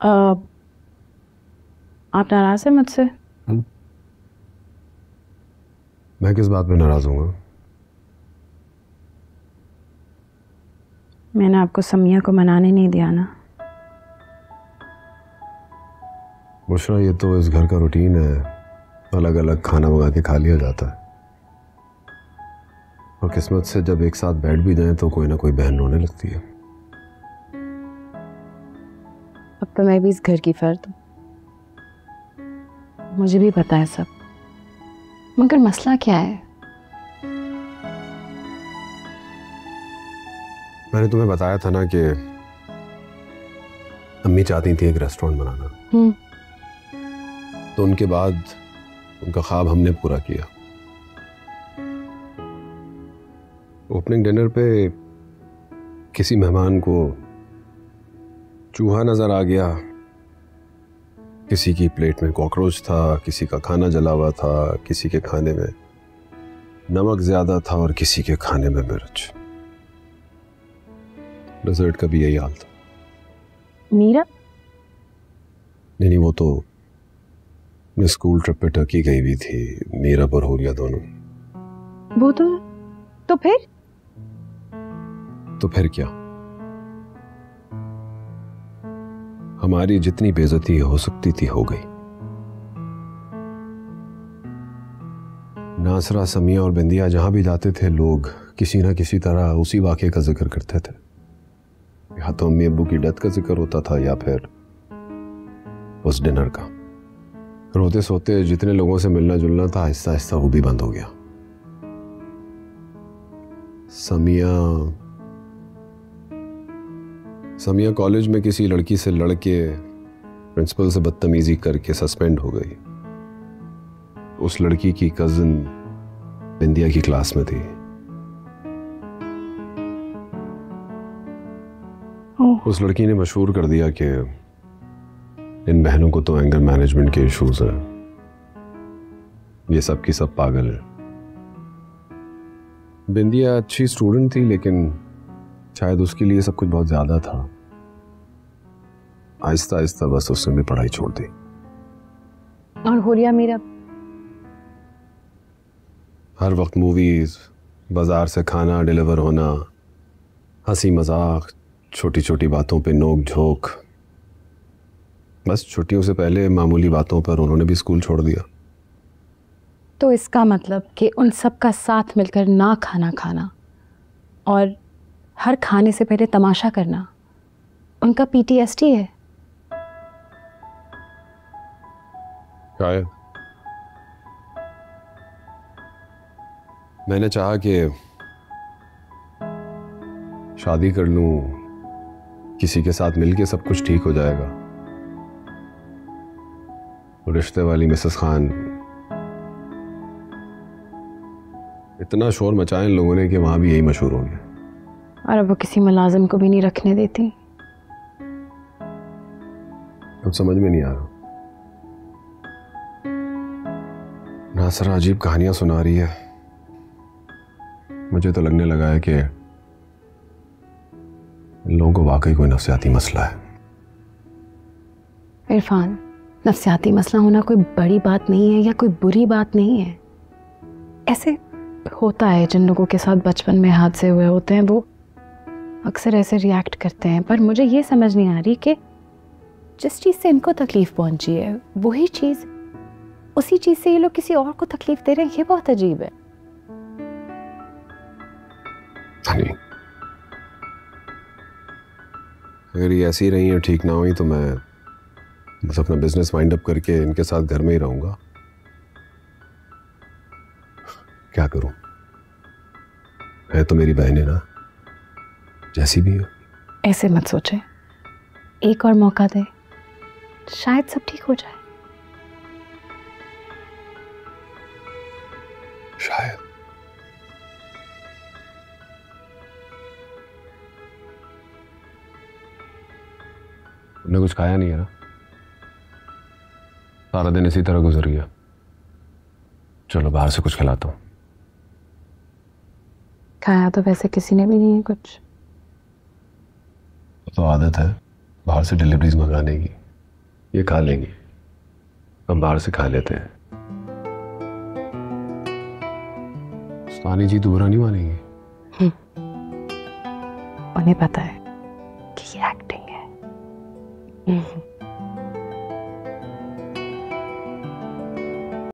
आप नाराज हैं मुझसे? मैं किस बात पे नाराज हूँगा? मैंने आपको समिया को मनाने नहीं दिया ना। बुशरा, ये तो इस घर का रूटीन है, अलग अलग खाना मंगा के खा लिया जाता है। और किस्मत से जब एक साथ बैठ भी जाए तो कोई ना कोई बहन रोने लगती है। अब तो मैं भी इस घर की फर्द हूँ, मुझे भी पता है सब। मगर मसला क्या है? मैंने तुम्हें बताया था ना कि अम्मी चाहती थी एक रेस्टोरेंट बनाना। तो उनके बाद उनका ख्वाब हमने पूरा किया। ओपनिंग डिनर पे किसी मेहमान को चूहा नजर आ गया, किसी की प्लेट में कॉकरोच था, किसी का खाना जला हुआ था, किसी के खाने में नमक ज्यादा था और किसी के खाने में मिर्च। डेजर्ट का भी यही हाल था। मीरा? नहीं, वो तो मैं स्कूल ट्रिप पे टर्की गई हुई थी, मीरा और होलिया दोनों। वो तो फिर क्या, हमारी जितनी बेइज्जती हो सकती थी हो गई। नासरा, समिया और बिंदिया जहां भी जाते थे लोग किसी ना किसी तरह उसी वाक़े का जिक्र करते थे। या तो अम्मी अब्बू की डेथ का जिक्र होता था या फिर उस डिनर का। रोते सोते जितने लोगों से मिलना जुलना था आहिस्ता आहिस्ता वो भी बंद हो गया। समिया कॉलेज में किसी लड़की से लड़के प्रिंसिपल से बदतमीजी करके सस्पेंड हो गई। उस लड़की की कजिन बिंदिया की क्लास में थी। उस लड़की ने मशहूर कर दिया कि इन बहनों को तो एंगर मैनेजमेंट के इश्यूज हैं, ये सब की सब पागल है। बिंदिया अच्छी स्टूडेंट थी लेकिन शायद उसके लिए सब कुछ बहुत ज्यादा था। आहिस्ता आहिस्ता बस उसने भी पढ़ाई छोड़ दी। और होलिया मीरा? हर वक्त मूवीज, बाजार से खाना डिलीवर होना, हंसी मजाक, छोटी छोटी बातों पे नोक झोंक। बस छुट्टियों से पहले मामूली बातों पर उन्होंने भी स्कूल छोड़ दिया। तो इसका मतलब कि उन सब का साथ मिलकर ना खाना खाना और हर खाने से पहले तमाशा करना उनका PTSD है। शायद। मैंने चाहा कि शादी कर लूं, किसी के साथ मिलके सब कुछ ठीक हो जाएगा। रिश्ते वाली मिसेस खान इतना शोर मचाया इन लोगों ने कि वहां भी यही मशहूर हो गया। और अब वो किसी मुलाजिम को भी नहीं रखने देती। कुछ समझ में नहीं आ रहा। नासरा अजीब कहानियां सुना रही है। मुझे तो लगने लगा है कि इन लोगों को वाकई कोई नफ्सियाती मसला है। इरफान, नफ्सियाती मसला होना कोई बड़ी बात नहीं है या कोई बुरी बात नहीं है। ऐसे होता है, जिन लोगों के साथ बचपन में हादसे हुए होते हैं वो अक्सर ऐसे रिएक्ट करते हैं। पर मुझे ये समझ नहीं आ रही कि जिस चीज़ से इनको तकलीफ पहुंची है वही चीज़, उसी चीज़ से ये लोग किसी और को तकलीफ दे रहे हैं। ये बहुत अजीब है। नहीं, अगर ये ऐसी रही है, ठीक ना हुई तो मैं बस अपना बिजनेस वाइंड अप करके इनके साथ घर में ही रहूंगा। क्या करूं, है तो मेरी बहन है ना, जैसी भी हो। ऐसे मत सोचे, एक और मौका दे, शायद सब ठीक हो जाए। शायद। तुमने कुछ खाया नहीं है ना? सारा दिन इसी तरह गुजर गया। चलो बाहर से कुछ खिलाता हूँ। खाया तो वैसे किसी ने भी नहीं है कुछ। तो आदत है बाहर से डिलीवरीज मंगाने की। ये खा लेंगे, हम बाहर से खा लेते हैं। सुहानी जी तो बुरा नहीं मानेंगे। उन्हें पता है कि ये एक्टिंग है।